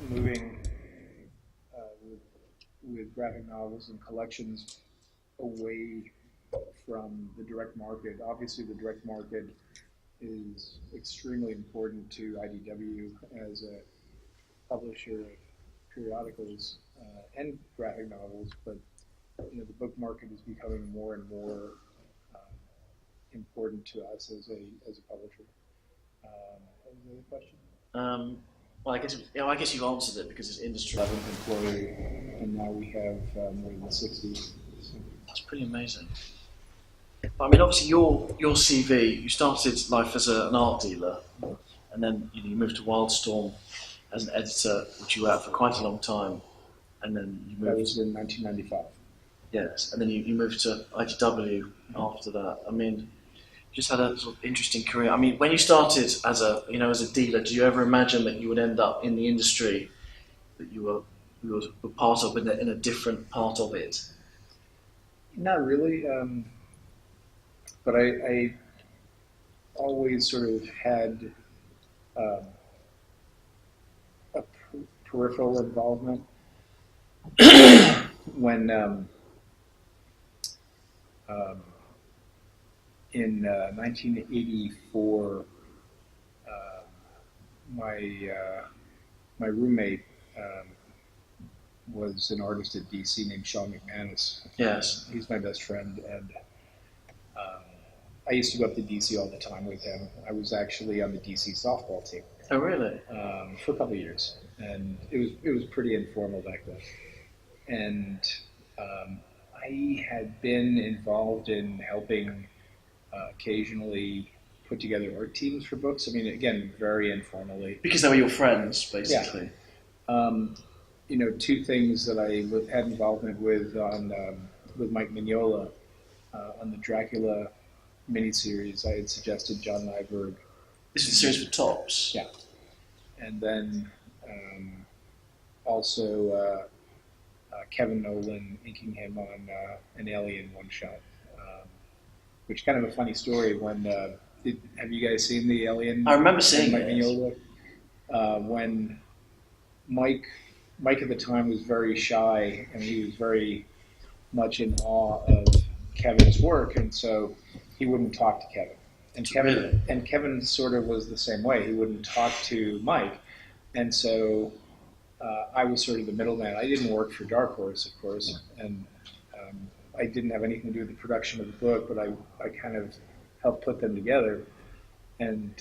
moving with graphic novels and collections away from the direct market. Obviously, the direct market is extremely important to IDW as a publisher of periodicals and graphic novels, but the book market is becoming more and more um, important to us as a publisher. What was the other question? Um, well, I guess you've answered it because it's industry. 11th employee, and now we have more than 60. So. That's pretty amazing. But, I mean, obviously, your CV. You started life as an art dealer, and then you moved to Wildstorm as an editor, which you were at for quite a long time, and then you moved. That was in 1995. Yes, and then you moved to IDW after that. I mean, you just had a sort of interesting career. I mean, when you started as a dealer, did you ever imagine that you would end up in the industry that you were part of in a different part of it? Not really, but I always sort of had um, a peripheral involvement when in 1984, my roommate was an artist at DC named Sean McManus. Yes. He's my best friend, and I used to go up to DC all the time with him. I was actually on the DC softball team. Oh, really? For a couple of years, and it was pretty informal back then. And I had been involved in helping occasionally put together art teams for books. I mean, again, very informally. Because they were your friends, basically. Yeah. Two things that I had involvement with with Mike Mignola on the Dracula miniseries. I had suggested John Nyberg. This is a series for Tops. Yeah. And then also Kevin Nolan inking him on an Alien one-shot, which is kind of a funny story. When have you guys seen the Alien? I remember seeing Mike it. Mignola? When Mike at the time was very shy, and he was very much in awe of Kevin's work, and so he wouldn't talk to Kevin. And Kevin sort of was the same way. He wouldn't talk to Mike, and so I was sort of the middleman. I didn't work for Dark Horse, of course, and I didn't have anything to do with the production of the book, but I kind of helped put them together. And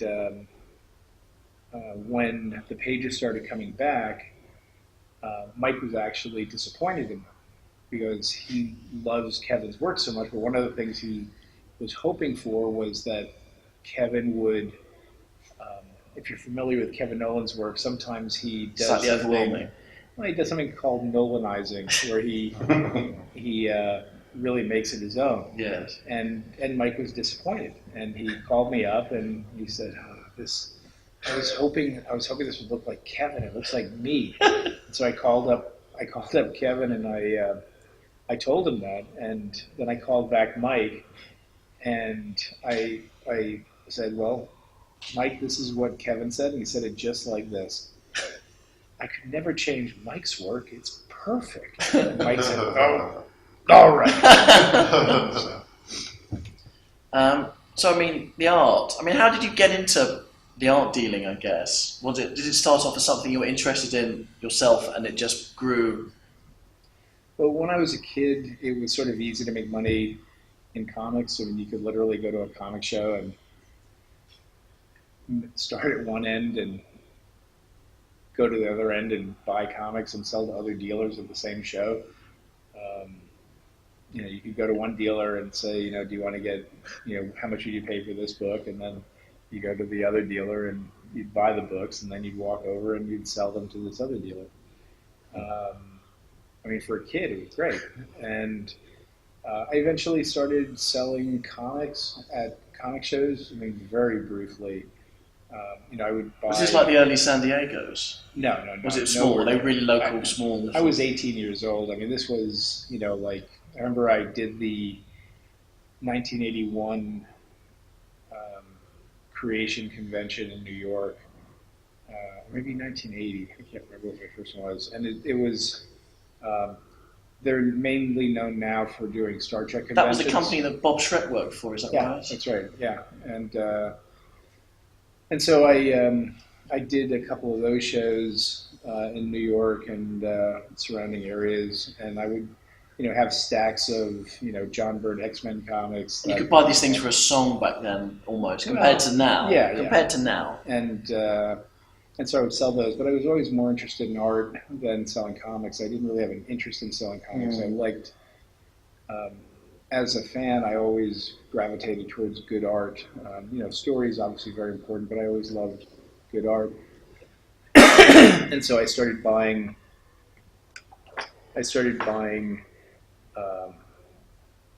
when the pages started coming back, Mike was actually disappointed in them because he loves Kevin's work so much. But one of the things he was hoping for was that Kevin would, if you're familiar with Kevin Nolan's work, sometimes he does Slightly overwhelming. Well, he does something called Nolanizing, where he really makes it his own. Yes. And Mike was disappointed, and he called me up and he said, I was hoping this would look like Kevin. It looks like me. So I called up Kevin, and I told him that, and then I called back Mike, and I said, well, Mike, this is what Kevin said, and he said it just like this. I could never change Mike's work. It's perfect. And Mike said, oh, all right. So, I mean, the art. I mean, how did you get into the art dealing, I guess? Did it start off as something you were interested in yourself and it just grew? Well, when I was a kid, it was sort of easy to make money in comics. I mean, you could literally go to a comic show and start at one end and go to the other end and buy comics and sell to other dealers at the same show. You could go to one dealer and say, do you want to get, how much would you pay for this book? And then you go to the other dealer and you'd buy the books, and then you'd walk over and you'd sell them to this other dealer. I mean, for a kid, it was great. And I eventually started selling comics at comic shows. I mean, very briefly. I would buy... Was this like the early San Diego's? No. Was it small? Were they really local, small? I was 18 years old. I mean, this was, I remember I did the 1981 creation convention in New York, maybe 1980. I can't remember what my first one was, and it was. They're mainly known now for doing Star Trek conventions. That was the company that Bob Schreck worked for, is that right? Yeah, that's right. Yeah, and so I did a couple of those shows in New York and surrounding areas, and I would, have stacks of John Byrne X-Men comics. You could buy these things for a song back then, almost compared to now. Compared to now. And so I would sell those, but I was always more interested in art than selling comics. I didn't really have an interest in selling comics. I liked, as a fan, I always gravitated towards good art. Story is obviously very important, but I always loved good art. And so I started buying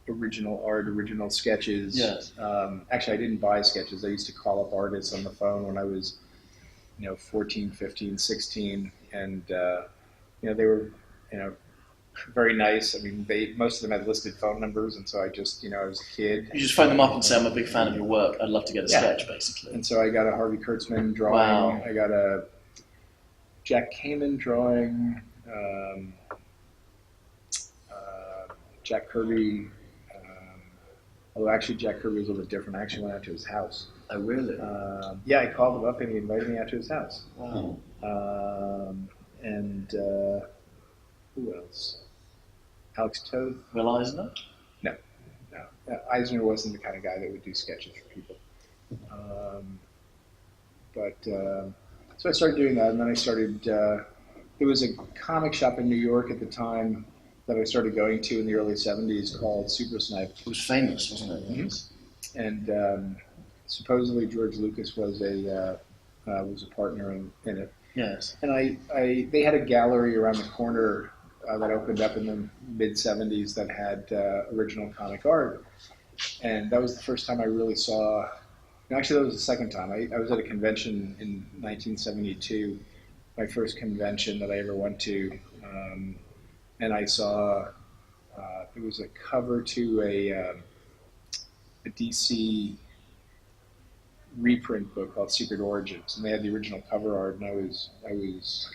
original art, original sketches. Yes. Actually, I didn't buy sketches. I used to call up artists on the phone when I was 14, 15, 16, and they were very nice. I mean, most of them had listed phone numbers, and so I just I was a kid. You just phone them up and say, "I'm a big fan of your work. I'd love to get a sketch," basically. And so I got a Harvey Kurtzman drawing. Wow. I got a Jack Kamen drawing. Jack Kirby. Although actually Jack Kirby was a little bit different. I actually went out to his house. Oh, really? Yeah, I called him up and he invited me out to his house. Wow. And who else? Alex Toth. Will Eisner? No. Eisner wasn't the kind of guy that would do sketches for people. So I started doing that, and then I started. There was a comic shop in New York at the time that I started going to in the early '70s called Super Snipe. It was famous, wasn't it? Mm-hmm. And supposedly George Lucas was a partner in it. Yes. And they had a gallery around the corner that opened up in the mid '70s that had original comic art, and that was the first time I really saw. Actually, that was the second time. I was at a convention in 1972, my first convention that I ever went to, and I saw there was a cover to a DC reprint book called Secret Origins, and they had the original cover art, and I was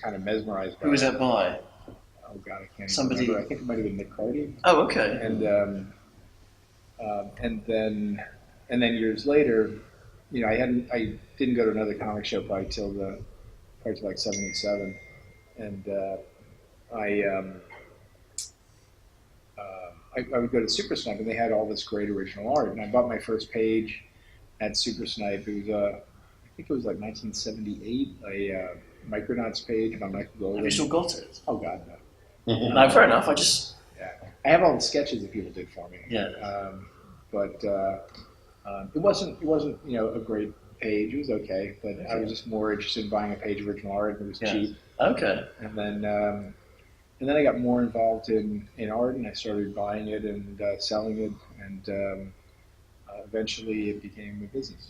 kind of mesmerized by it. Who was that by? Oh God, I can't Somebody. remember. I think it might have been Nick Cardy. Oh, okay. And then years later, I didn't go to another comic show probably till like '77, and I would go to Super Snipe, and they had all this great original art, and I bought my first page at Super Snipe. It was I think it was like 1978, a Micronauts page by Michael Golden. Have you still got it? Oh God, no. No, fair enough. I have all the sketches that people did for me. Yeah. But it wasn't a great page. It was okay, but I was just more interested in buying a page of original art, and it was cheap. Okay. And then I got more involved in art, and I started buying it and selling it, and eventually it became a business.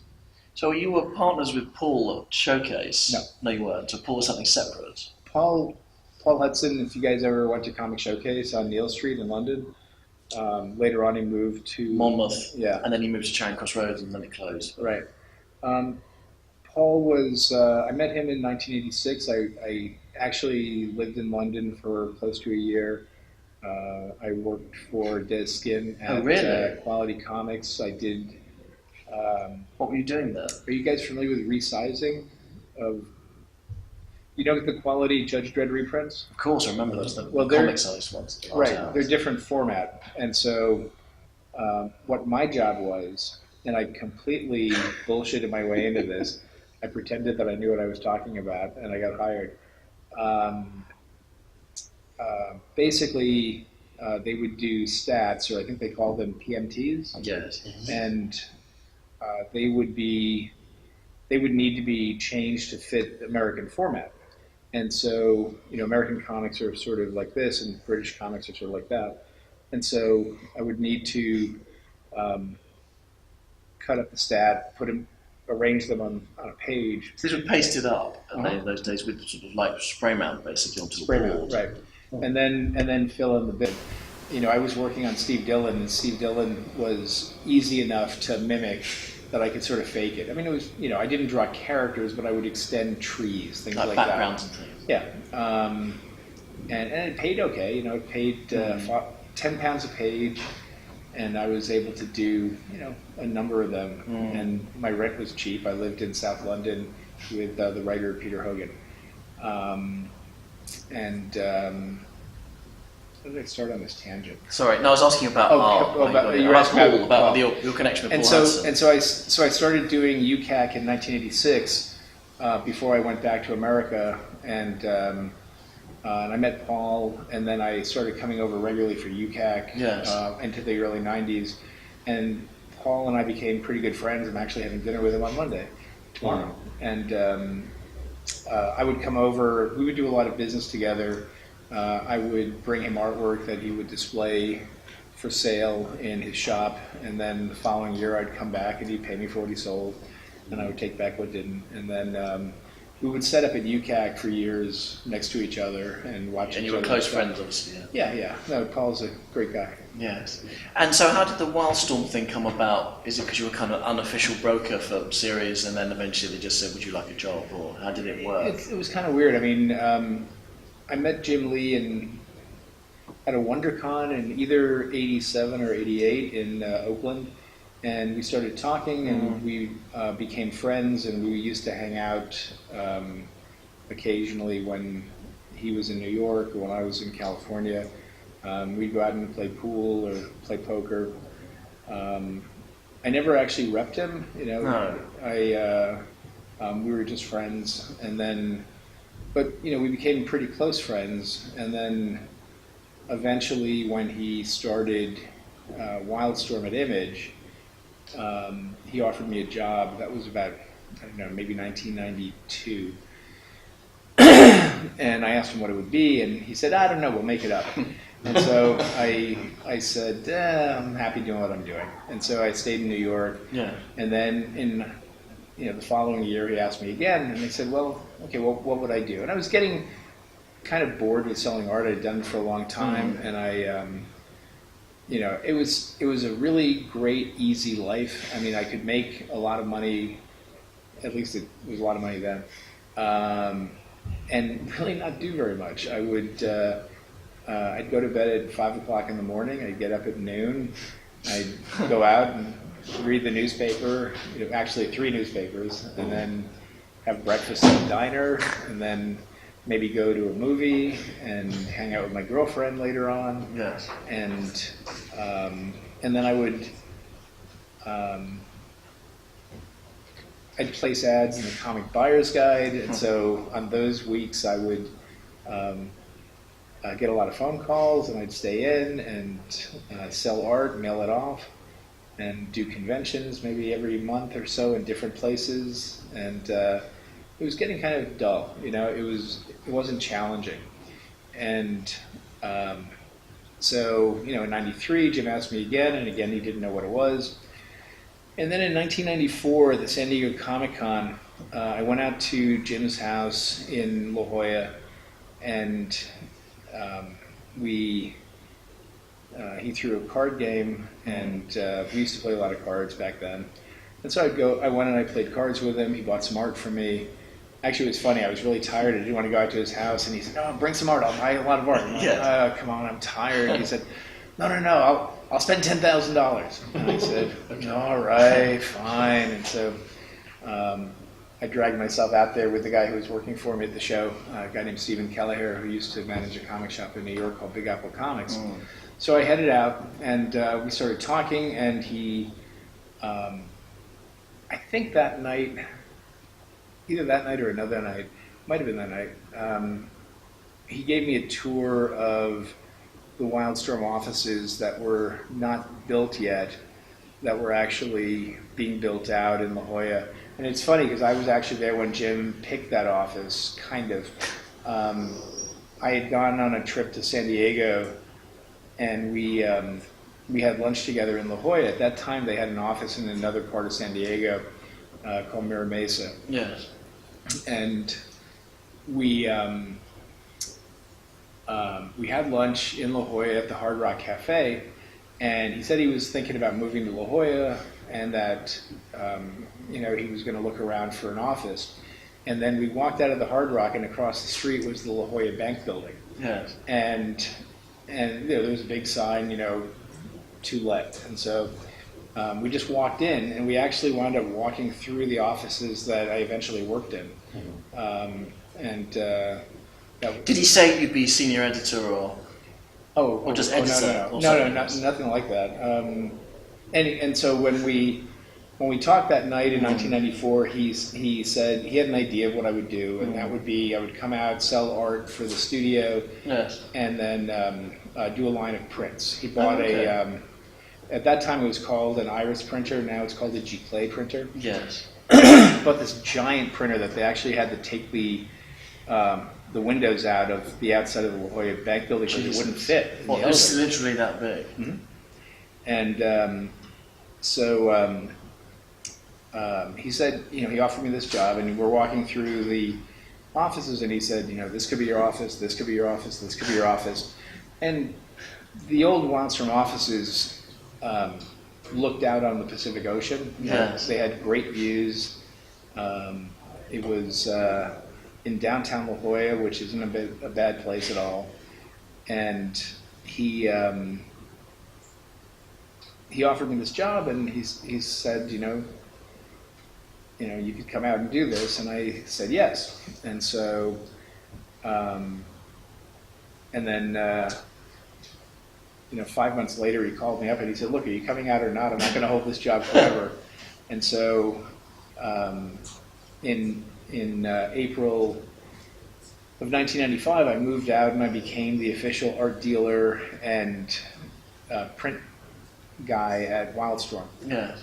So you were partners with Paul at Showcase? No, you weren't. So Paul was something separate. Paul Hudson. If you guys ever went to Comic Showcase on Neal Street in London, later on he moved to Monmouth. Yeah, and then he moved to Charing Cross Road, and then it closed. Right. Paul was. I met him in 1986. I actually lived in London for close to a year. I worked for Des Skin at Quality Comics. I did. What were you doing there? Are you guys familiar with resizing of? The Quality Judge Dredd reprints? Of course, I remember those. The comic-sized ones. Right, they're different format. And so what my job was, and I completely bullshitted my way into this, I pretended that I knew what I was talking about, and I got hired. Basically, they would do stats, or I think they called them PMTs. Yes. And they would need to be changed to fit American format. And so, American comics are sort of like this, and British comics are sort of like that. And so I would need to cut up the stat, arrange them on a page. So these were pasted up in those days with sort of like spray mount, basically, onto Spray the mount, board. right. And then fill in the bit. I was working on Steve Dillon, and Steve Dillon was easy enough to mimic that I could sort of fake it. I mean, it was, I didn't draw characters, but I would extend trees, things like backgrounds that. and things. Yeah. And it paid okay. It paid £10 a page, and I was able to do, a number of them. And my rent was cheap. I lived in South London with the writer Peter Hogan. How did I start on this tangent? Sorry, no, I was asking about art. You were asking about your connection with Paul Hudson. And so I started doing UCAC in 1986 before I went back to America, and I met Paul, and then I started coming over regularly for UCAC into the early 90s, and Paul and I became pretty good friends. I'm actually having dinner with him on Monday, tomorrow, and I would come over. We would do a lot of business together. I would bring him artwork that he would display for sale in his shop, and then the following year I'd come back and he'd pay me for what he sold, and I would take back what didn't. And then we would set up at UCAC for years next to each other and watch each other. And you were close friends, obviously. Yeah. No, Paul's a great guy. Yes. And so how did the Wildstorm thing come about? Is it because you were kind of unofficial broker for series, and then eventually they just said, would you like a job, or how did it work? It was kind of weird. I mean, I met Jim Lee at a WonderCon in either 87 or 88 in Oakland, and we started talking, and we became friends, and we used to hang out occasionally when he was in New York or when I was in California. We'd go out and play pool or play poker. I never actually repped him, No. We were just friends, and then. But, we became pretty close friends, and then eventually when he started Wildstorm at Image, he offered me a job. That was about, maybe 1992. And I asked him what it would be, and he said, I don't know, we'll make it up. And so I said, I'm happy doing what I'm doing. And so I stayed in New York. Yeah. And then in the following year, he asked me again, and I said, well, okay, what would I do? And I was getting kind of bored with selling art. I'd done it for a long time, and I, it was a really great, easy life. I mean, I could make a lot of money, at least it was a lot of money then, and really not do very much. I would, I'd go to bed at 5 o'clock in the morning, I'd get up at noon, I'd go out and read the newspaper, actually 3 newspapers, and then have breakfast at a diner, and then maybe go to a movie and hang out with my girlfriend later on. Yes. And then I would, I'd place ads in the Comic Buyer's Guide, and so on those weeks I would get a lot of phone calls, and I'd stay in and sell art, mail it off, and do conventions maybe every month or so in different places, and it was getting kind of dull. It wasn't challenging, and so in '93, Jim asked me again, and again he didn't know what it was. And then in 1994, at the San Diego Comic-Con, I went out to Jim's house in La Jolla, and he threw a card game, and we used to play a lot of cards back then. And so I went and I played cards with him. He bought some art for me. Actually, it was funny. I was really tired. I didn't want to go out to his house, and he said, "No, bring some art. I'll buy a lot of art." I'm like, come on, I'm tired. He said, "No, I'll spend $10,000." And I said, "All right, fine." And so I dragged myself out there with the guy who was working for me at the show, a guy named Stephen Kelleher, who used to manage a comic shop in New York called Big Apple Comics. So I headed out, and we started talking, and he, I think that night, either that night or another night, might have been that night, he gave me a tour of the Wildstorm offices that were not built yet, that were actually being built out in La Jolla. And it's funny because I was actually there when Jim picked that office, kind of. I had gone on a trip to San Diego, and we had lunch together in La Jolla. At that time, they had an office in another part of San Diego called Mira Mesa. Yes. And we had lunch in La Jolla at the Hard Rock Cafe, and he said he was thinking about moving to La Jolla, and that he was going to look around for an office. And then we walked out of the Hard Rock, and across the street was the La Jolla Bank building. Yes. And there was a big sign, to let. And so we just walked in, and we actually wound up walking through the offices that I eventually worked in. Did he say you'd be senior editor or? Or just editor? No, nothing like that. And so when we talked that night in 1994, he said he had an idea of what I would do, and that would be I would come out, sell art for the studio, and then do a line of prints. He bought at that time it was called an Iris printer. Now it's called a Giclée printer. Yes. But this giant printer that they actually had to take the windows out of the outside of the La Jolla Bank building because it wouldn't fit. It was literally that big. Mm-hmm. And he said, he offered me this job, and we're walking through the offices, and he said, this could be your office, this could be your office, this could be your office. And the old Wildstrom offices looked out on the Pacific Ocean. Yes. They had great views. It was in downtown La Jolla, which isn't a bad place at all. And he offered me this job, and he said, you could come out and do this, and I said yes. And so, and then 5 months later, he called me up and he said, "Look, are you coming out or not? I'm not going to hold this job forever." And so, in April of 1995, I moved out and I became the official art dealer and print guy at Wildstrom. Yeah.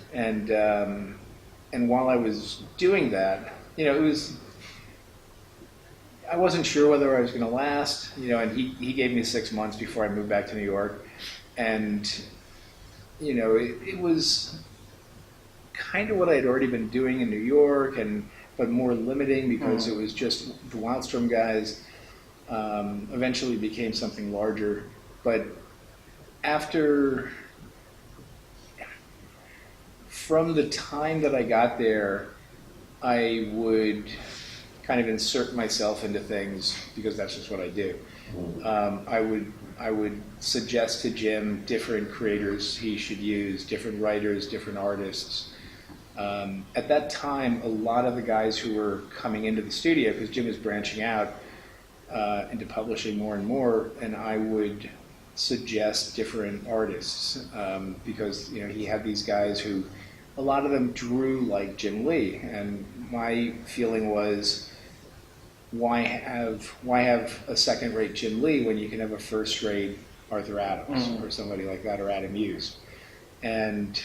And while I was doing that, I wasn't sure whether I was going to last, and he gave me 6 months before I moved back to New York. And, it was kind of what I had already been doing in New York, but more limiting because it was just the Wildstrom guys. Eventually became something larger. But from the time that I got there, I would kind of insert myself into things because that's just what I do. I would suggest to Jim different creators he should use, different writers, different artists. At that time, a lot of the guys who were coming into the studio, because Jim was branching out into publishing more and more, and I would suggest different artists because he had these guys who, a lot of them drew like Jim Lee, and my feeling was, why have a second-rate Jim Lee when you can have a first-rate Arthur Adams or somebody like that, or Adam Hughes? And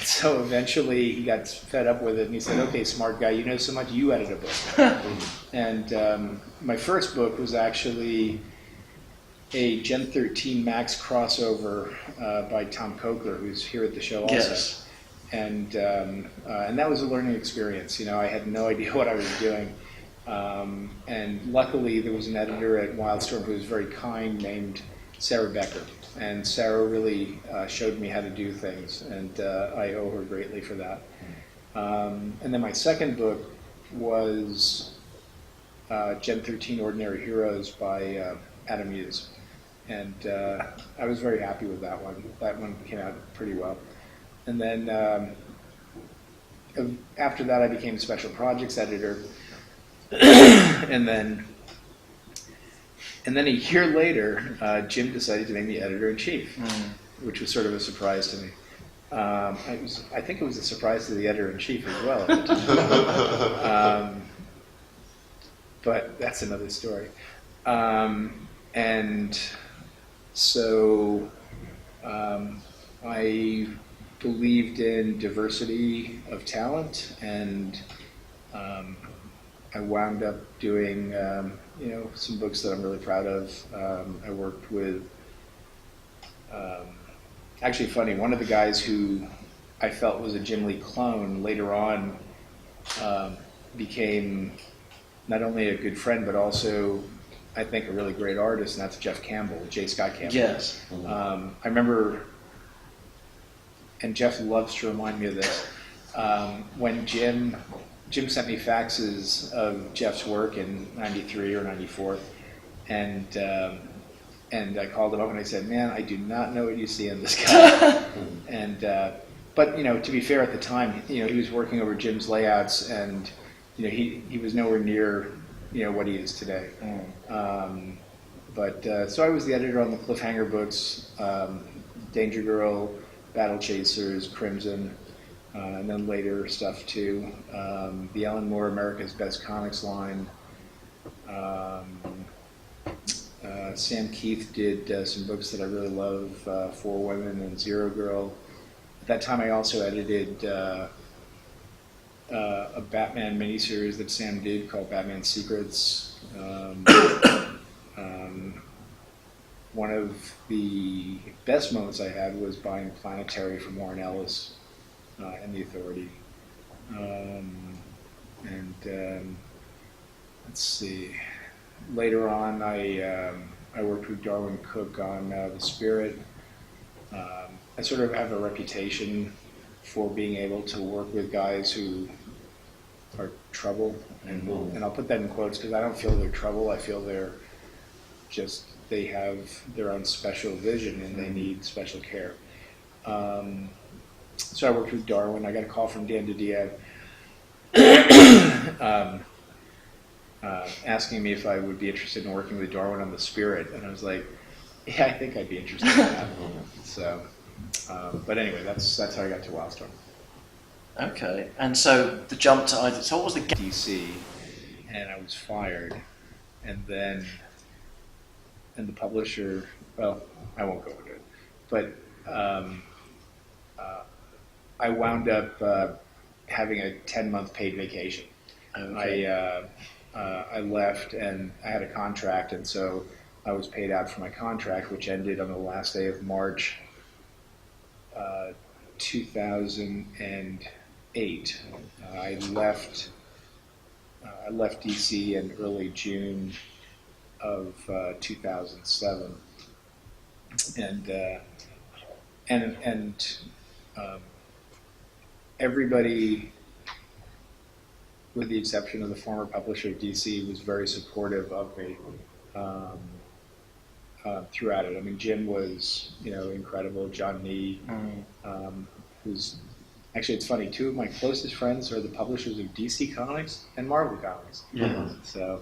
so eventually he got fed up with it, and he said, "Okay, smart guy, you know so much, you edit a book." And my first book was actually a Gen 13 Max crossover by Tom Cochler, who's here at the show also. Yes. And that was a learning experience. I had no idea what I was doing. And luckily there was an editor at Wildstrom who was very kind, named Sarah Becker. And Sarah really showed me how to do things, and I owe her greatly for that. And then my second book was Gen 13 Ordinary Heroes by Adam Hughes. And I was very happy with that one. That one came out pretty well. And then after that, I became special projects editor. and then a year later, Jim decided to make me editor-in-chief, which was sort of a surprise to me. I think it was a surprise to the editor-in-chief as well at the time. But that's another story. And so I believed in diversity of talent, and I wound up doing some books that I'm really proud of. I worked with, actually funny, one of the guys who I felt was a Jim Lee clone later on became not only a good friend, but also I think a really great artist, and that's Jeff Campbell, J. Scott Campbell. Yes. I remember and Jeff loves to remind me of this. When Jim sent me faxes of Jeff's work in '93 or '94, and I called him up and I said, "Man, I do not know what you see in this guy." And but to be fair, at the time, he was working over Jim's layouts, and he was nowhere near what he is today. But so I was the editor on the Cliffhanger books, Danger Girl, Battle Chasers, Crimson, and then later stuff too. The Alan Moore America's Best Comics line. Sam Keith did some books that I really love, Four Women and Zero Girl. At that time, I also edited a Batman miniseries that Sam did called Batman Secrets. One of the best moments I had was buying Planetary from Warren Ellis and The Authority. Let's see. Later on, I worked with Darwin Cook on The Spirit. I sort of have a reputation for being able to work with guys who are trouble, and I'll put that in quotes because I don't feel they're trouble. I feel they have their own special vision and they need special care. So I worked with Darwin. I got a call from Dan DiDio asking me if I would be interested in working with Darwin on The Spirit, and I was like, yeah, I think I'd be interested in that. So, but anyway, that's how I got to Wildstorm. Okay, and so the jump to IDW. So what was the DC, and I was fired, and then the publisher. Well, I won't go into it, but I wound up having a 10-month paid vacation. Okay. I left and I had a contract, and so I was paid out for my contract, which ended on the last day of March 2008. I left DC in early June of 2007, and everybody, with the exception of the former publisher of DC, was very supportive of me throughout it. I mean, Jim was, incredible. John Nee, who's actually, it's funny. Two of my closest friends are the publishers of DC Comics and Marvel Comics. Yeah. So,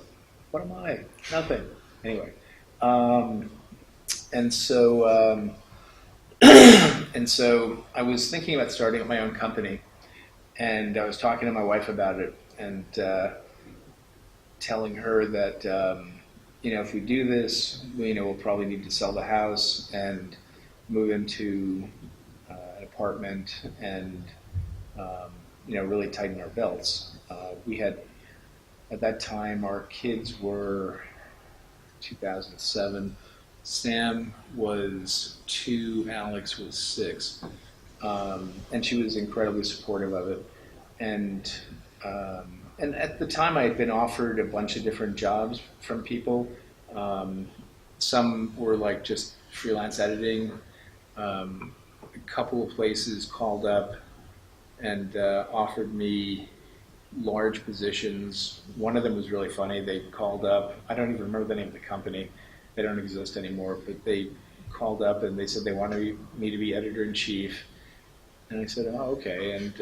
what am I? Nothing. Anyway, and so I was thinking about starting up my own company, and I was talking to my wife about it, and telling her that if we do this, we'll probably need to sell the house and move into an apartment and really tighten our belts. We had, at that time, our kids were 2007. Sam was 2, Alex was 6, and she was incredibly supportive of it. And at the time, I had been offered a bunch of different jobs from people. Some were like just freelance editing. A couple of places called up and offered me large positions. One of them was really funny. They called up. I don't even remember the name of the company. They don't exist anymore. But they called up and they said they wanted me to be editor-in-chief. And I said, oh, okay. And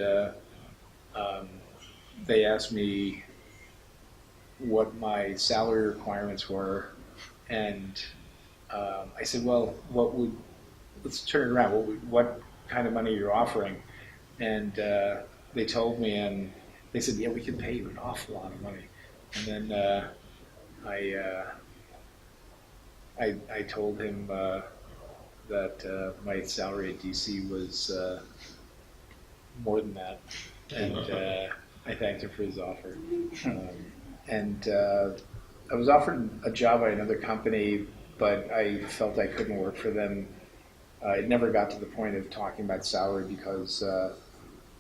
they asked me what my salary requirements were, and I said, well, let's turn it around. What kind of money you're offering? And they told me, and they said, yeah, we can pay you an awful lot of money. And then I told him that my salary at DC was more than that, and I thanked him for his offer. And I was offered a job at another company, but I felt I couldn't work for them. It never got to the point of talking about salary because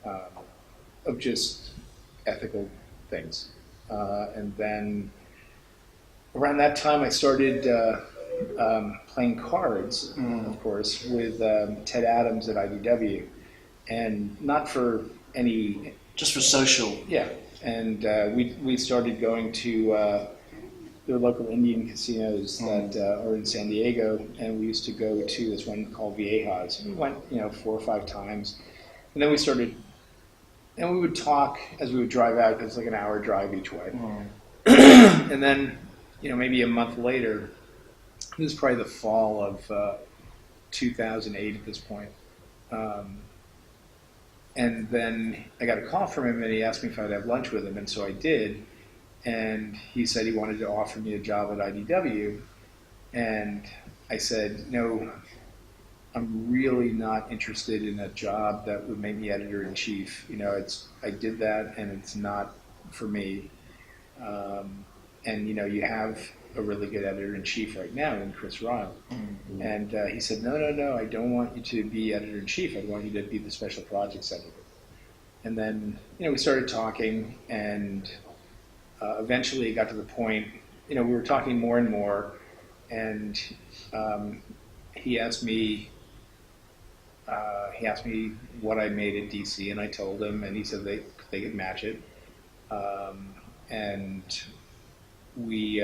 of just ethical things. And then around that time, I started playing cards, of course, with Ted Adams at IDW. and not for any. Just for social. Yeah, and we started going to there are local Indian casinos that are in San Diego, and we used to go to this one called Viejas. And we went, 4 or 5 times, and then we started, and we would talk as we would drive out, because it's like an hour drive each way. And then, maybe a month later, this is probably the fall of 2008 at this point. And then I got a call from him, and he asked me if I'd have lunch with him, and so I did. And he said he wanted to offer me a job at IDW, and I said, no, I'm really not interested in a job that would make me editor-in-chief. I did that, and it's not for me. And you have a really good editor-in-chief right now in Chris Ryle. Mm-hmm. And he said, no, I don't want you to be editor-in-chief. I want you to be the special projects editor. And then, we started talking, and eventually it got to the point, we were talking more and more, and he asked me what I made at DC, and I told him, and he said they could match it. And we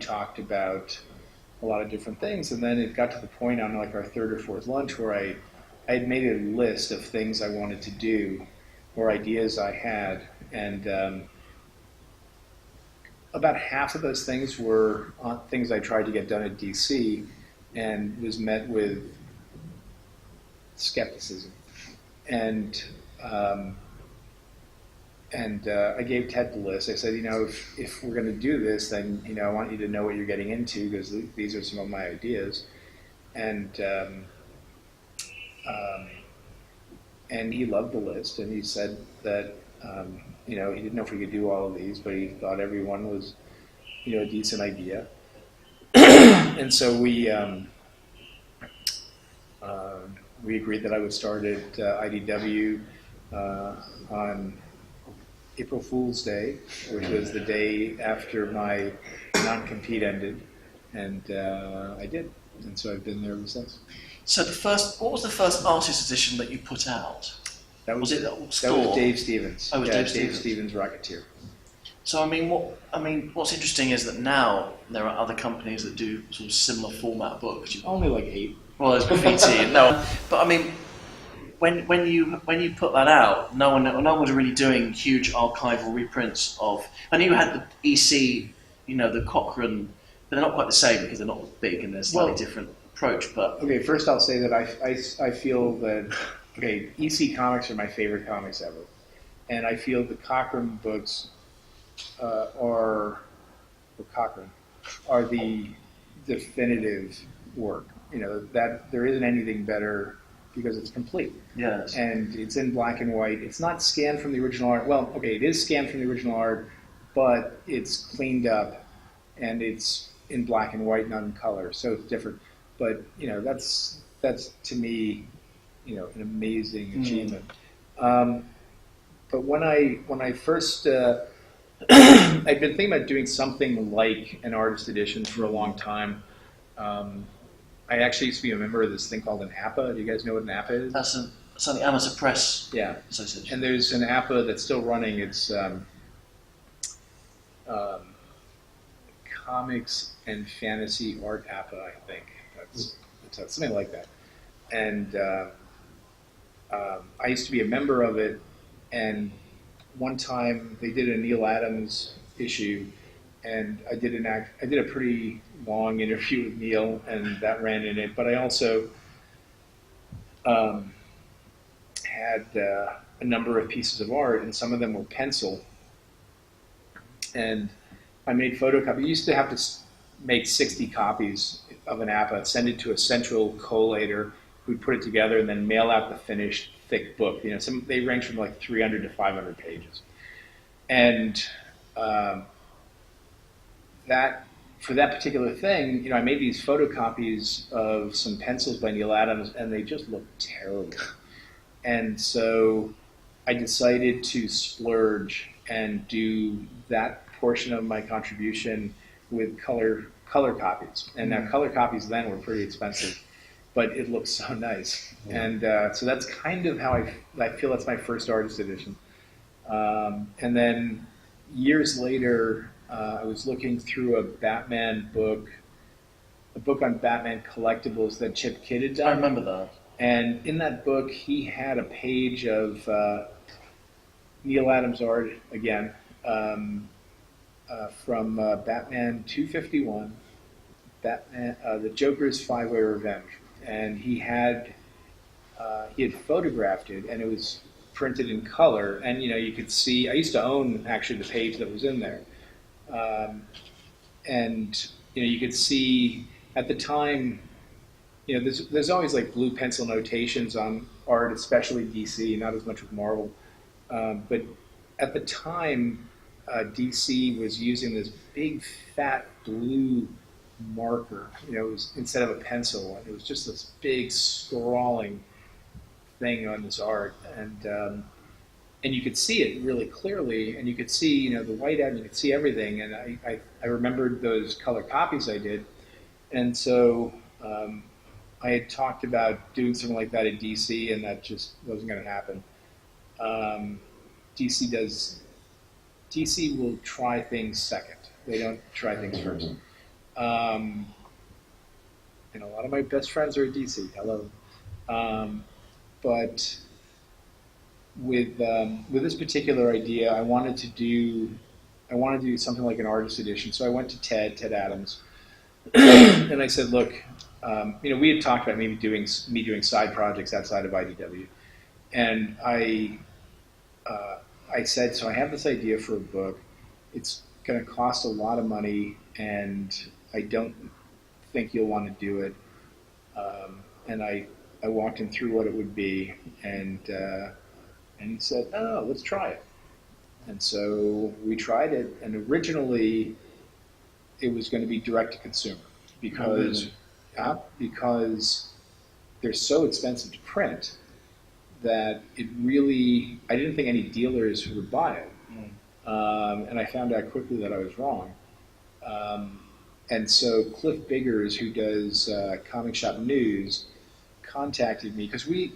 talked about a lot of different things, and then it got to the point on like our 3rd or 4th lunch where I had made a list of things I wanted to do or ideas I had, and about half of those things were things I tried to get done at DC and was met with skepticism. And I gave Ted the list. I said, if we're going to do this, then, I want you to know what you're getting into, because these are some of my ideas. And he loved the list, and he said that, he didn't know if we could do all of these, but he thought every one was, a decent idea. And so we agreed that I would start at IDW on April Fool's Day, which was the day after my non-compete ended, and I did, and so I've been there ever since. So what was the first artist edition that you put out? That was it That was Dave Stevens. Oh, it was Dave Stevens. Stevens Rocketeer. So what's interesting is that now there are other companies that do sort of similar format books. Only like 8. Well, there's graffiti. No, but when you put that out, no one was really doing huge archival reprints of. I knew you had the EC, the Cochrane, but they're not quite the same because they're not as big and there's a slightly different approach. But okay, first I'll say that I feel that EC comics are my favorite comics ever, and I feel the Cochrane books are the definitive work. That there isn't anything better because it's complete. Yes. And it's in black and white. It's not scanned from the original art. Well, okay, it is scanned from the original art, but it's cleaned up and it's in black and white, not in color, so it's different. But that's to me, an amazing achievement. But when I first I'd been thinking about doing something like an artist edition for a long time. I actually used to be a member of this thing called an APA. Do you guys know what an APA is? That's the Amateur Press Association. And there's an APA that's still running. It's Comics and Fantasy Art APA, I think. That's something like that. And I used to be a member of it, and one time they did a Neil Adams issue, and I did a pretty long interview with Neil, and that ran in it. But I also had a number of pieces of art, and some of them were pencil. And I made photocopies. I used to have to make 60 copies of an APA, send it to a central collator who'd put it together, and then mail out the finished thick book. They range from like 300 to 500 pages. And for that particular thing, I made these photocopies of some pencils by Neil Adams, and they just looked terrible. And so I decided to splurge and do that portion of my contribution with color copies. And now color copies then were pretty expensive. but it looks so nice. And so that's kind of how I feel that's my first artist edition. And then years later, I was looking through a book on Batman collectibles that Chip Kidd had done. I remember that. And in that book, he had a page of Neil Adams art again from Batman 251, Batman, the Joker's Five-Way Revenge, and he had photographed it, and it was printed in color, and you could see. I used to own actually the page that was in there, and you could see at the time. There's always like blue pencil notations on art, especially DC, not as much with Marvel. But at the time, DC was using this big, fat blue marker. It was instead of a pencil. It was just this big, sprawling thing on this art, and you could see it really clearly, and you could see, the whiteout, and you could see everything. And I remembered those color copies I did, and so. I had talked about doing something like that at DC, and that just wasn't going to happen. DC will try things second. They don't try things first. And a lot of my best friends are at DC. Hello. But with this particular idea, I wanted to do something like an artist edition. So I went to Ted Adams, and I said, look. We had talked about maybe doing side projects outside of IDW, and I said, so I have this idea for a book. It's going to cost a lot of money, and I don't think you'll want to do it. And I walked him through what it would be, and he said, "Oh, let's try it." And so we tried it, and originally it was going to be direct to consumer because they're so expensive to print that I didn't think any dealers would buy it. And I found out quickly that I was wrong. And so Cliff Biggers, who does Comic Shop News, contacted me because we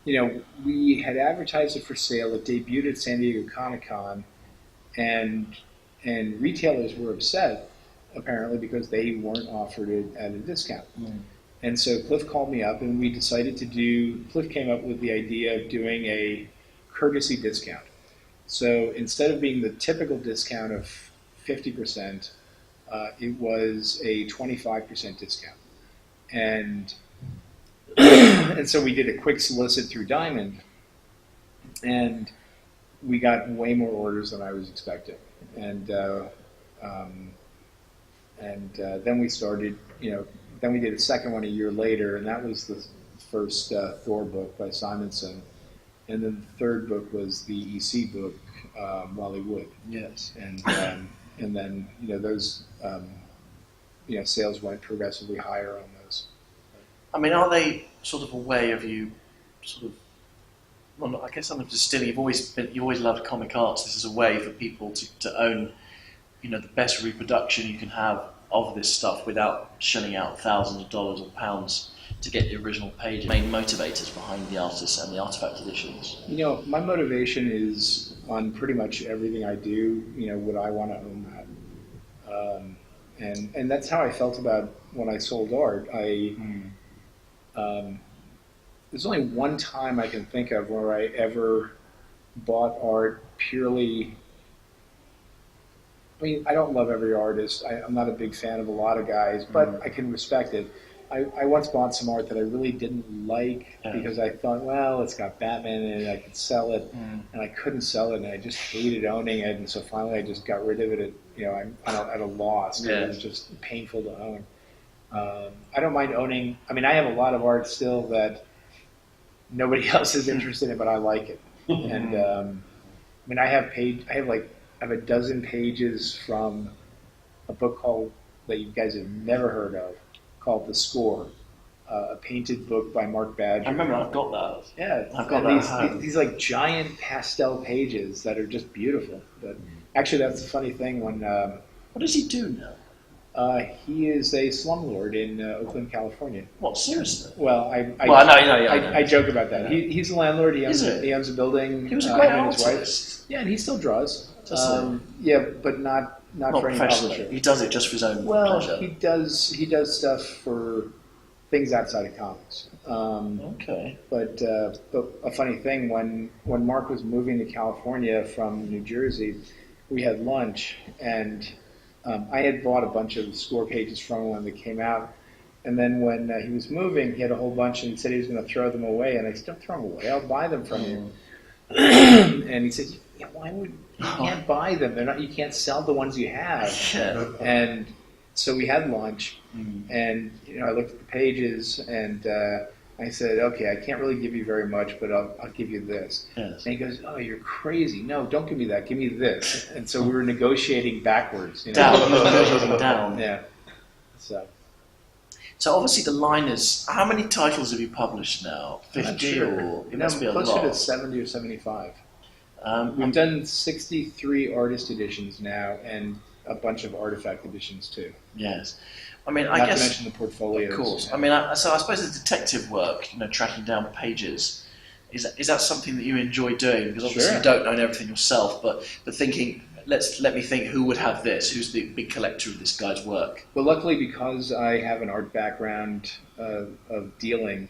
had advertised it for sale. It debuted at San Diego Comic-Con, and retailers were upset, apparently, because they weren't offered it at a discount. And so Cliff called me up, and we decided Cliff came up with the idea of doing a courtesy discount. So instead of being the typical discount of 50%, it was a 25% discount. And so we did a quick solicit through Diamond, and we got way more orders than I was expecting. And then we started, then we did a second one a year later, and that was the first Thor book by Simonson. And then the third book was the EC book, Wally Wood. Yes. And then, those, sales went progressively higher on those. I mean, are they sort of a way of you I guess I'm distilling, you've always loved comic arts. This is a way for people to own, the best reproduction you can have of this stuff without shelling out thousands of dollars or pounds to get the original pages. Main motivators behind the artists and the artifact editions. My motivation is on pretty much everything I do. Would I want to own that? And that's how I felt about when I sold art. There's only one time I can think of where I ever bought art purely. I mean, I don't love every artist. I'm not a big fan of a lot of guys, but I can respect it. I once bought some art that I really didn't like because I thought, well, it's got Batman in it, I could sell it, and I couldn't sell it, and I just hated owning it, and so finally I just got rid of it at a loss. Yeah. It was just painful to own. I don't mind owning. I mean, I have a lot of art still that nobody else is interested in, but I like it. And I mean, I have a dozen pages from a book that you guys have never heard of, called The Score, a painted book by Mark Badger. I remember I've got that. Yeah, I've got these like giant pastel pages that are just beautiful. But actually, that's the funny thing when. What does he do now? He is a slumlord in Oakland, California. What, seriously? Well, Well, I know, yeah. I know. I joke about that. Yeah. He's a landlord. Is it? He owns a building. He was a great him and his wife. artist. Yeah, and he still draws. Does Yeah, but not for any professionally. publisher. He does it just for his own Well, pleasure. he does stuff for things outside of comics. Okay. But a funny thing, when Mark was moving to California from New Jersey, we had lunch, and I had bought a bunch of score pages from him when they came out. And then when he was moving, he had a whole bunch, and he said he was going to throw them away. And I said, "Don't throw them away. I'll buy them from you." And he said, "Yeah, why would you can't buy them? They're not. You can't sell the ones you have." Yeah. And so we had lunch, and I looked at the pages, and I said, "Okay, I can't really give you very much, but I'll give you this." Yes. And he goes, "Oh, you're crazy! No, don't give me that. Give me this." And so we were negotiating backwards. Down. He was negotiating down. Yeah. So obviously the line is, how many titles have you published now? 50 or it must be a closer lot. to 70 or 75. Um, We've done 63 artist editions now, and a bunch of artifact editions too. yes. I mean, Not I guess, to mention the portfolios. of course. Yeah. I mean, so I suppose the detective work, tracking down pages, is that something that you enjoy doing? Because obviously Sure. you don't own everything yourself, but thinking, let me think, who would have this? Who's the big collector of this guy's work? Well, luckily, because I have an art background of dealing,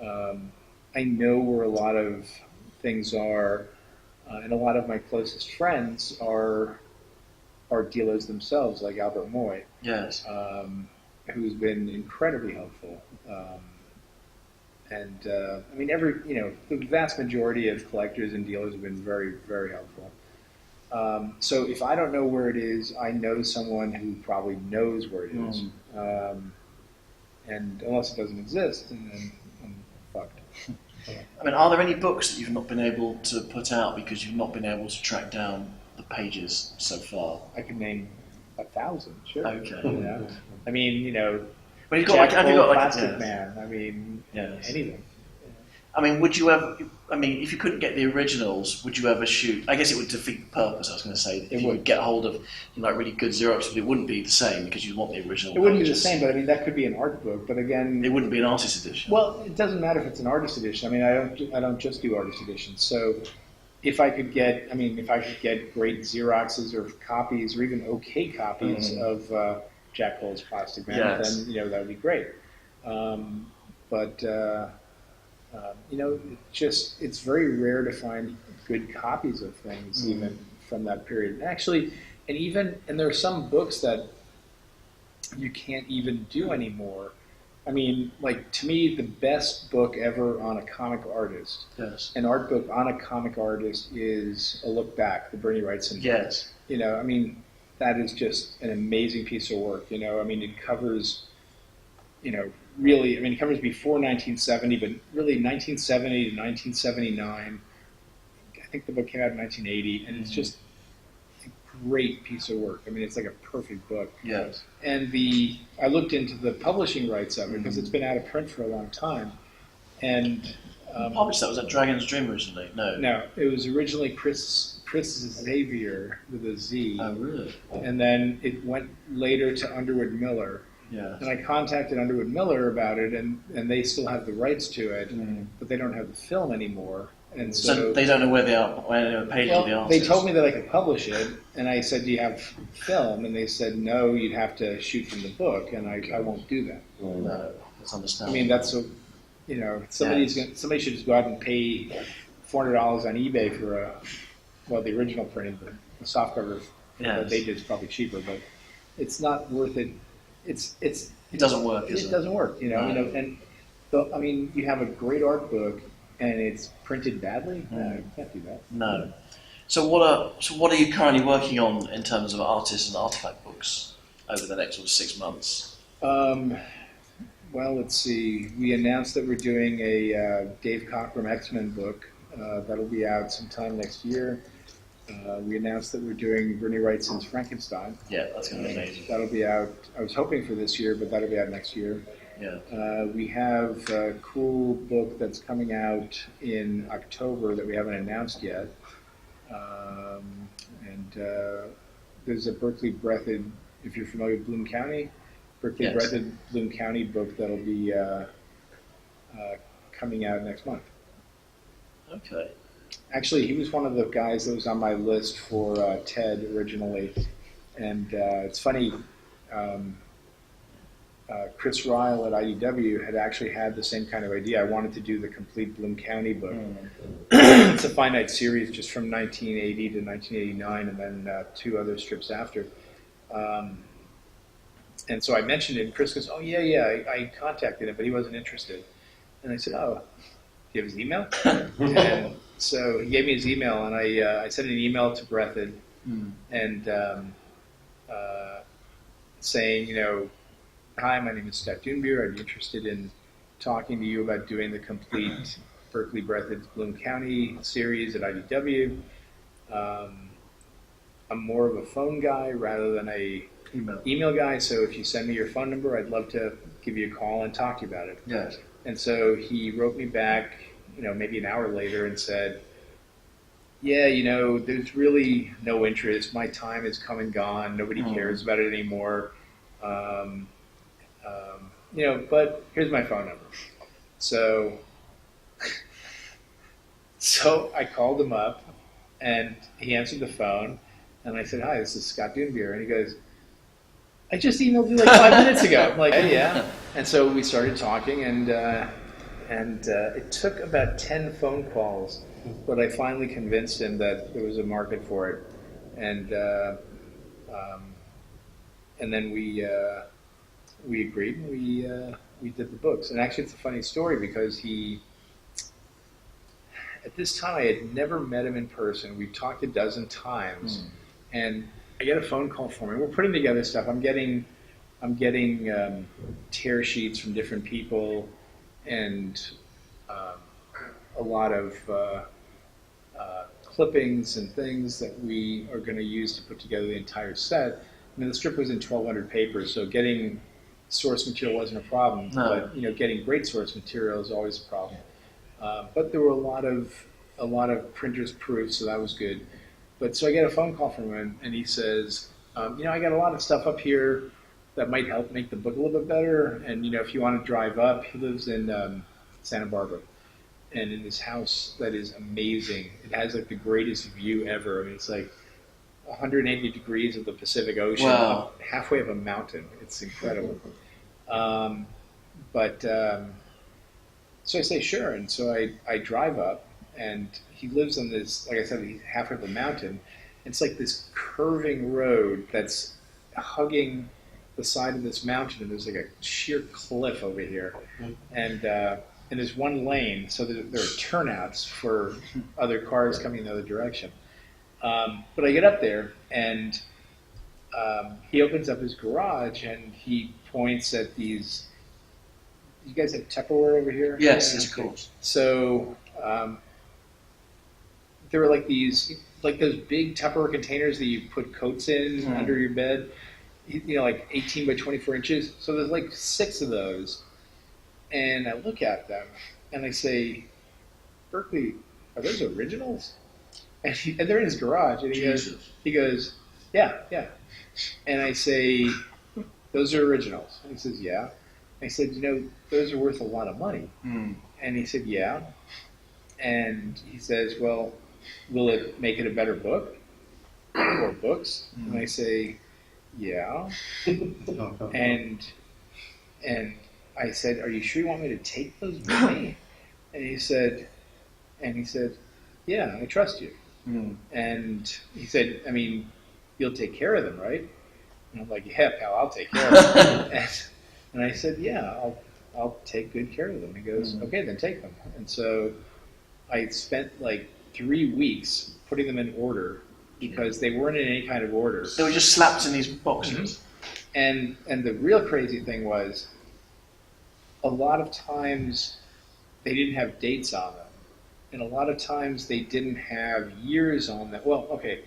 I know where a lot of things are, and a lot of my closest friends are dealers themselves, like Albert Moy, Yes. who's been incredibly helpful. I mean, the vast majority of collectors and dealers have been very, very helpful. So if I don't know where it is, I know someone who probably knows where it is. And unless it doesn't exist, and then I'm fucked. I mean, are there any books that you've not been able to put out because you've not been able to track down the pages so far? I could name 1,000, sure. Okay. I mean, Well, have you got Plastic yes. Man. I mean, Yes. anything. I mean, would you ever? I mean, if you couldn't get the originals, would you ever shoot? I guess it would defeat the purpose. I was going to say, if you would get hold of really good Xerox, but it wouldn't be the same because you'd want the original. It wouldn't be the same, but I mean, that could be an art book. But again, it wouldn't be an artist edition. Well, it doesn't matter if it's an artist edition. I mean, I don't just do artist editions. So if I could get great Xeroxes or copies or even okay copies of Jack Cole's Plastic Man, yes. then that would be great. It's very rare to find good copies of things even from that period. And there are some books that you can't even do anymore. I mean, like, to me, the best book ever on a comic artist, an art book on a comic artist, is A Look Back, the Bernie Wrightson. Yes. I mean, that is just an amazing piece of work. I mean, it covers, really, I mean, it covers before 1970, but really 1970 to 1979. I think the book came out in 1980, and it's just a great piece of work. I mean, it's like a perfect book. Yes. And I looked into the publishing rights of it because it's been out of print for a long time. And published that was at Dragon's Dream originally. No, it was originally Chris Xavier with a Z. Oh, really? And then it went later to Underwood Miller. Yeah. And I contacted Underwood Miller about it, and they still have the rights to it, but they don't have the film anymore. And so they don't know where they are, where the page of the artist. They told me that I could publish it, and I said, "Do you have film?" And they said, "No, you'd have to shoot from the book," and I won't do that. No, that's understandable. I mean, that's somebody should just go out and pay $400 on eBay for the original printing, but the softcover that they did is probably cheaper, but it's not worth it. It doesn't work. It doesn't work, I mean, you have a great art book and it's printed badly. No, you can't do that. No. So what are you currently working on in terms of artists and artifact books over the next 6 months? Well, let's see. We announced that we're doing a Dave Cockrum X-Men book. That'll be out sometime next year. We announced that we're doing Bernie Wrightson's Frankenstein. Yeah, that's going to be amazing. That'll be out, I was hoping for this year, but that'll be out next year. Yeah. We have a cool book that's coming out in October that we haven't announced yet. There's a Berkeley if you're familiar with Bloom County, Berkeley Yes. Breathed Bloom County book that'll be coming out next month. Okay. Actually, he was one of the guys that was on my list for TED originally, and it's funny. Chris Ryle at IDW had actually had the same kind of idea. I wanted to do the complete Bloom County book. It's a finite series just from 1980 to 1989, and then 2 other strips after. And so I mentioned it, and Chris goes, "Oh yeah, I contacted him, but he wasn't interested." And I said, "Oh, do you have his email?" And so he gave me his email, and I sent an email to Breathed, and saying, "Hi, my name is Scott Dunbier. I'd be interested in talking to you about doing the complete Berkeley Breathed Bloom County series at IDW. I'm more of a phone guy rather than a email guy, so if you send me your phone number, I'd love to give you a call and talk to you about it." Yes. And so he wrote me back, maybe an hour later and said, "Yeah, there's really no interest. My time is come and gone. Nobody cares about it anymore. But here's my phone number." So I called him up, and he answered the phone, and I said, "Hi, this is Scott Dunbier." And he goes, "I just emailed you like 5 minutes ago." I'm like, "Hey, yeah." And so we started talking, and it took about 10 phone calls, but I finally convinced him that there was a market for it, and then we agreed, and we did the books. And actually, it's a funny story because at this time, I had never met him in person. We've talked a dozen times, and I get a phone call from him. We're putting together stuff. I'm getting tear sheets from different people, and a lot of clippings and things that we are going to use to put together the entire set. I mean, the strip was in 1,200 papers, so getting source material wasn't a problem. No. But getting great source material is always a problem. But there were a lot of printers' proofs, so that was good. But so I get a phone call from him, and he says, "I got a lot of stuff up here that might help make the book a little bit better. And if you want to drive up," he lives in Santa Barbara, and in this house that is amazing. It has like the greatest view ever. I mean, it's like 180 degrees of the Pacific Ocean, Wow. halfway up a mountain. It's incredible. So I say, "Sure." And so I drive up, and he lives on this, like I said, he's halfway up a mountain. It's like this curving road that's hugging the side of this mountain, and there's like a sheer cliff over here. And there's one lane, so there are turnouts for other cars coming in the other direction. But I get up there, and he opens up his garage, and he points at these. You guys have Tupperware over here? Yes, of course. So there were like those big Tupperware containers that you put coats in under your bed, like 18 by 24 inches. So there's like 6 of those. And I look at them, and I say, "Berkeley, are those originals?" And they're in his garage, and he goes, "Yeah." And I say, "Those are originals?" And he says, "Yeah." I said, "Those are worth a lot of money." And he said, "Yeah." And he says, "Well, will it make it a better book or books?" And I say, "Yeah." And I said, "Are you sure you want me to take those with me?" And he said, "Yeah, I trust you." And he said, "I mean, you'll take care of them, right?" And I'm like, "Yeah, pal, I'll take care of them." And I said, "Yeah, I'll take good care of them." He goes, "Okay, then take them." And so I spent like 3 weeks putting them in order because they weren't in any kind of order. They were just slapped in these boxes. And the real crazy thing was, a lot of times they didn't have dates on them, and a lot of times they didn't have years on them. Well, okay.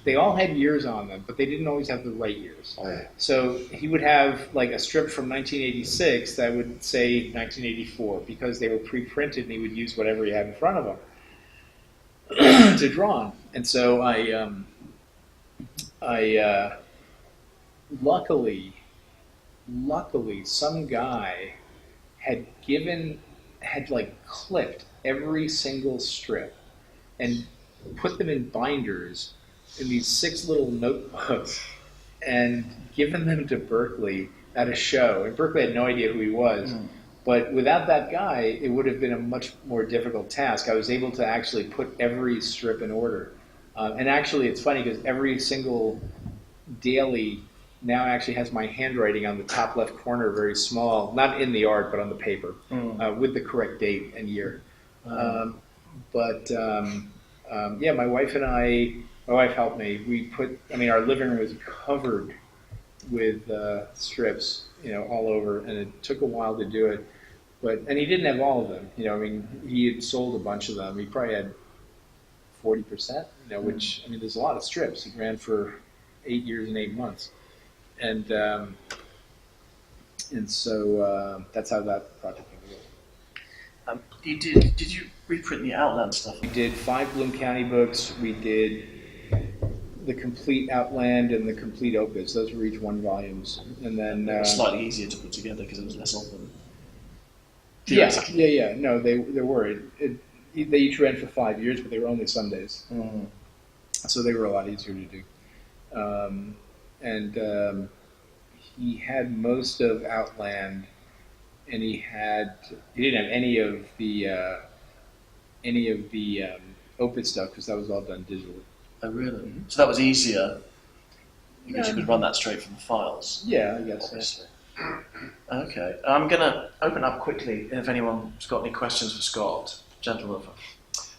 They all had years on them, but they didn't always have the right years. Oh, yeah. So he would have like a strip from 1986 that would say 1984 because they were pre-printed, and he would use whatever he had in front of him to draw on. And so I luckily, some guy had like clipped every single strip and put them in binders in these 6 little notebooks and given them to Berkeley at a show. And Berkeley had no idea who he was. But without that guy, it would have been a much more difficult task. I was able to actually put every strip in order. And actually, it's funny because every single daily now actually has my handwriting on the top left corner, very small, not in the art, but on the paper, with the correct date and year. Yeah, my wife helped me. Our living room was covered with strips, all over, and it took a while to do it. And he didn't have all of them. He had sold a bunch of them. He probably had 40%, which, there's a lot of strips. He ran for 8 years and 8 months. And so that's how that project came together. Did you reprint the Outland stuff? We did 5 Bloom County books. We did the complete Outland and the complete Opus. Those were each 1 volumes. And then slightly easier to put together because there was less of them. Yeah. No, they were. They each ran for 5 years, but they were only Sundays. So they were a lot easier to do. He had most of Outland, and he didn't have any of the Opus stuff because that was all done digitally. Oh, really? So that was easier because you could run that straight from the files. Yeah, I guess. Obviously. Okay, I'm going to open up quickly if anyone's got any questions for Scott. Gentlemen.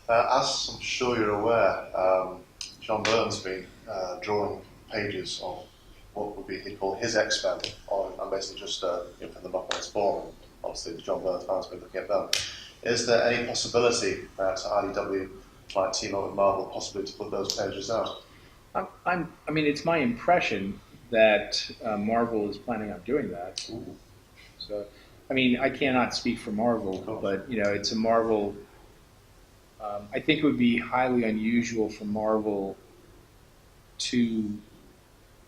As I'm sure you're aware, John Byrne's been drawing pages of what would be he'd call his X-Men, and basically just from the book when it's born. Obviously, John Byrne's fans been looking at them. Is there any possibility that IDW might team up with Marvel, possibly to put those pages out? It's my impression that Marvel is planning on doing that. Ooh. So, I cannot speak for Marvel, but it's a Marvel. I think it would be highly unusual for Marvel to.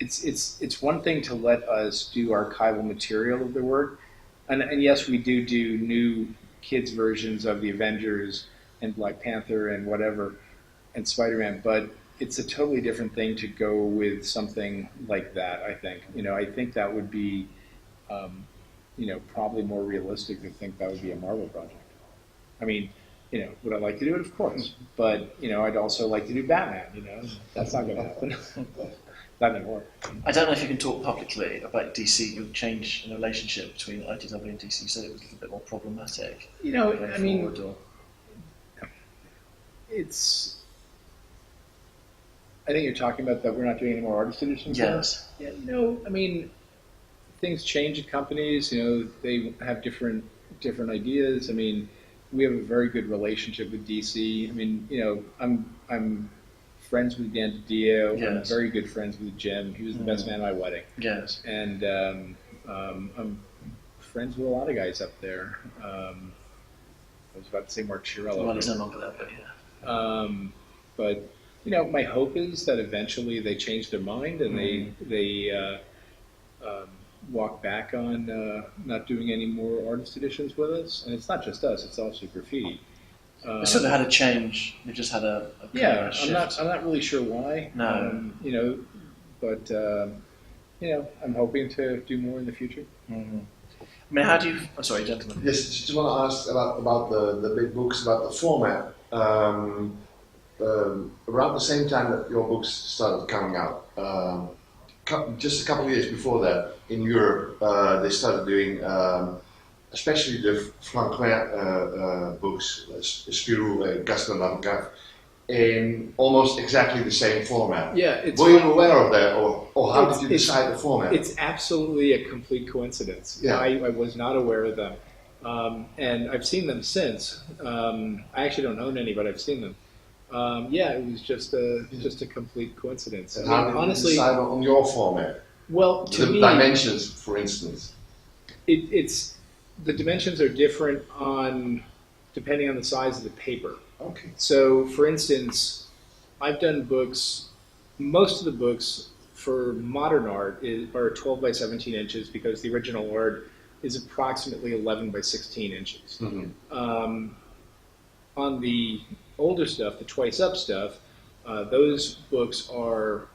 It's one thing to let us do archival material of their work, and yes, we do new kids versions of the Avengers and Black Panther and whatever, and Spider-Man, but it's a totally different thing to go with something like that, I think. I think that would be, probably more realistic to think that would be a Marvel project. Would I like to do it? Of course. But, I'd also like to do Batman, That's not going to happen. Not anymore. I don't know if you can talk publicly about DC, your change in the relationship between IDW and DC. You said it was a little bit more problematic. I think you're talking about that we're not doing any more artist editions. Yes. Yeah. Things change at companies. They have different ideas. We have a very good relationship with DC. I'm friends with Dan DiDio. Yes. I'm very good friends with Jim. He was the best man at my wedding. Yes. And I'm friends with a lot of guys up there. I was about to say Mark Chiarello. Well, he's no longer there, but yeah. But my hope is that eventually they change their mind and they walk back on not doing any more artist editions with us. And it's not just us; it's also Graffiti. They sort of had a change. They just had a shift. I'm not really sure why. No. But I'm hoping to do more in the future. Mm-hmm. How do you? Oh, sorry, gentlemen. Yes, just want to ask about the big books, about the format. Around the same time that your books started coming out, just a couple of years before that, in Europe, they started doing, especially the Francois books, Spirou, Gaston Lavocave, in almost exactly the same format. Yeah, were you aware of that, or how did you decide the format? It's absolutely a complete coincidence. Yeah. I was not aware of them, and I've seen them since. I actually don't own any, but I've seen them. It was just a complete coincidence. And how did honestly, you decide on your format? Well, to the me, dimensions, for instance. It's the dimensions are different depending on the size of the paper. Okay. So, for instance, I've done books. Most of the books for modern art are 12 by 17 inches because the original art is approximately 11 by 16 inches. On the older stuff, the twice up stuff, those books are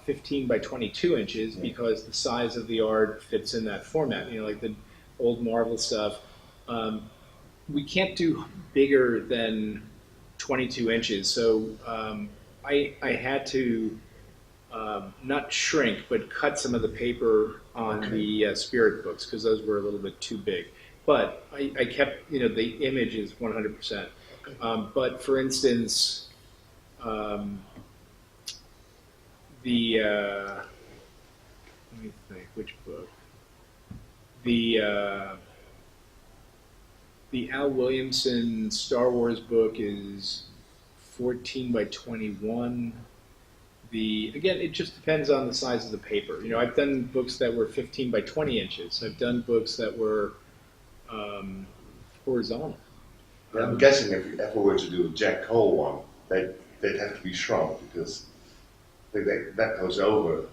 15 by 22 inches because the size of the art fits in that format. You know, like the old Marvel stuff. We can't do bigger than 22 inches, so I had to not shrink, but cut some of the paper on the spirit books because those were a little bit too big. But I kept, you know, the image is 100%. But for instance, let me think, which book? The Al Williamson Star Wars book is 14 by 21. Again, it just depends on the size of the paper. You know, I've done books that were 15 by 20 inches. I've done books that were horizontal. Yeah, I'm guessing if you ever were to do a Jack Cole one, they'd have to be shrunk because that goes over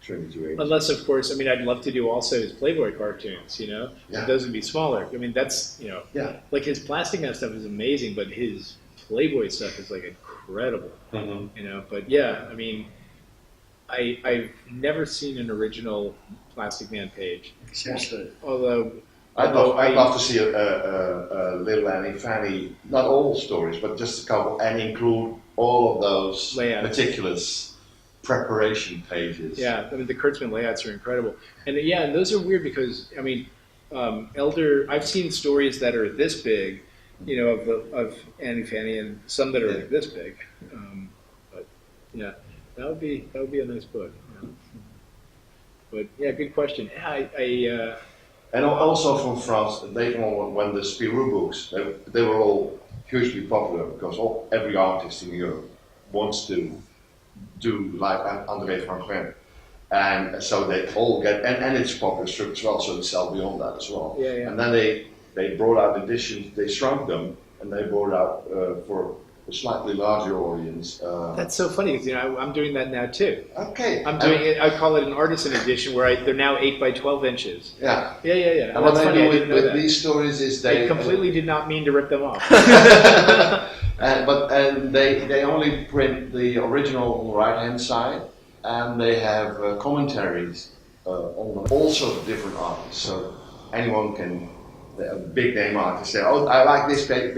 22 inches. Unless, of course, I mean, I'd love to do also his Playboy cartoons, you know? Yeah. But those would be smaller. I mean, that's, you know, like his Plastic Man stuff is amazing, but his Playboy stuff is like incredible, you know? But yeah, I mean, I've never seen an original Plastic Man page. Seriously. Although I'd love to see a Little Annie Fanny, not all stories, but just a couple, and include all of those layouts. meticulous preparation pages. Yeah, I mean, the Kurtzman layouts are incredible. And yeah, and those are weird because, I mean, I've seen stories that are this big, you know, of Annie Fanny, and some that are like this big. But yeah, that would be a nice book. You know? But yeah, good question. And also from France, later on when the Spirou books, they were all hugely popular because every artist in Europe wants to do like André Franquin. And so they all get, and it's popular strip as well, so they sell beyond that as well. Yeah, yeah. And then they brought out editions, they shrunk them, and they brought out for a slightly larger audience. That's so funny because, you know, I'm doing that now too. Okay. I'm doing it. I call it an artisan edition where they're now 8 by 12 inches. Yeah. Yeah. And what they do with these stories is I completely did not mean to rip them off. And they only print the original on the right-hand side, and they have commentaries on all sorts of different artists. So anyone can, a big name artist, say, "Oh, I like this page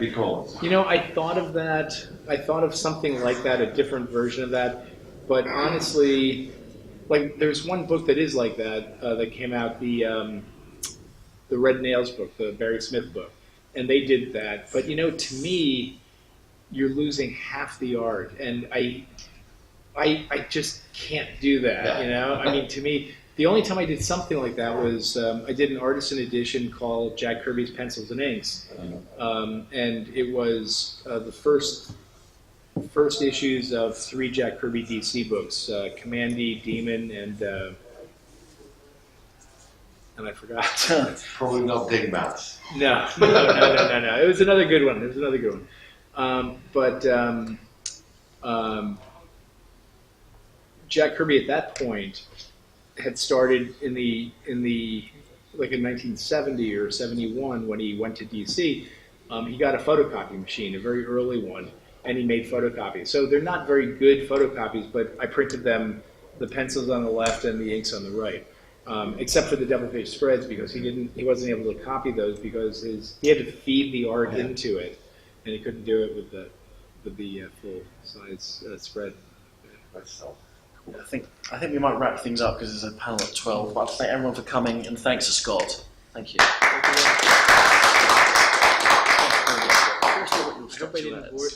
because." You know, I thought of that. I thought of something like that, a different version of that. But honestly, like there's one book that is like that that came out, the Red Nails book, the Barry Smith book, and they did that. But you know, to me, you're losing half the art, and I just can't do that. Yeah. You know, I mean, to me, the only time I did something like that was I did an artisan edition called Jack Kirby's Pencils and Inks, and it was the first issues of 3 Jack Kirby DC books: Commandy, Demon, and I forgot. Probably not Big Mouth. No. It was another good one. Jack Kirby at that point had started in like in 1970 or 71 when he went to DC. He got a photocopy machine, a very early one, and he made photocopies. So they're not very good photocopies, but I printed them, the pencils on the left and the inks on the right. Except for the double page spreads because he wasn't able to copy those because he had to feed the art into it, and he couldn't do it with the full size spread. That's so. I think we might wrap things up because there's a panel at 12. But I'd like to thank everyone for coming, and thanks to Scott. Thank you. I hope I didn't bore.